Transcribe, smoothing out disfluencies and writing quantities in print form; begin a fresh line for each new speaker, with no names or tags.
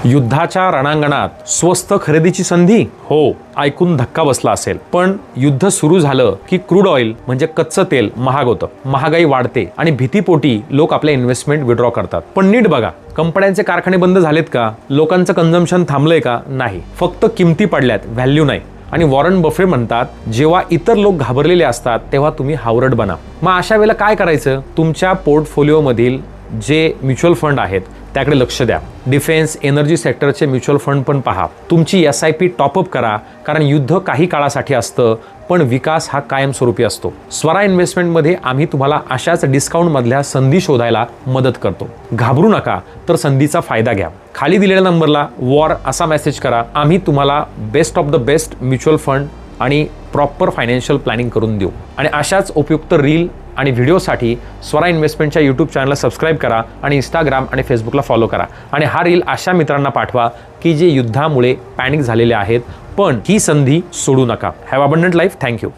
युद्धाच्या रणांगणात स्वस्त खरेदीची संधी? हो, ऐकून धक्का बसला असेल. पण युद्ध सुरू झालं की क्रूड ऑइल म्हणजे कच्चं तेल महाग होतं, महागाई वाढते आणि भीतीपोटी लोक आपले इन्व्हेस्टमेंट विड्रॉ करतात. पण नीट बघा, कंपन्यांचे कारखाने बंद झालेत का? लोकांचं कन्झम्पशन थांबलंय का? नाही, फक्त किमती पडल्यात, व्हॅल्यू नाही. आणि वॉरन बफे म्हणतात, जेव्हा इतर लोक घाबरलेले असतात तेव्हा तुम्ही हावरट बना. मग अशा वेळेला काय करायचं? तुमच्या पोर्टफोलिओ मधील जे म्युच्युअल फंड आहेत त्याकडे लक्ष द्या. डिफेन्स, एनर्जी सेक्टरचे म्युच्युअल फंड पण पहा. तुमची SIP टॉपअप करा, कारण युद्ध काही काळासाठी असतं पण विकास हा कायमस्वरूपी असतो. स्वरा इन्व्हेस्टमेंटमध्ये आम्ही तुम्हाला अशाच डिस्काउंटमधल्या संधी शोधायला मदत करतो. घाबरू नका, तर संधीचा फायदा घ्या. खाली दिलेल्या नंबरला वॉर असा मेसेज करा. आम्ही तुम्हाला best of the best mutual fund आणि प्रॉपर फायनान्शियल प्लॅनिंग करून देऊ. आणि अशाच उपयुक्त रील आणि व्हिडिओसाठी स्वरा इन्व्हेस्टमेंटच्या यूट्यूब चॅनलला सबस्क्राईब करा आणि इंस्टाग्राम आणि फेसबुकला फॉलो करा. आणि हा रील अशा मित्रांना पाठवा की जे युद्धामुळे पॅनिक झालेले आहेत. पण ही संधी सोडू नका. Have abundant life. थँक्यू.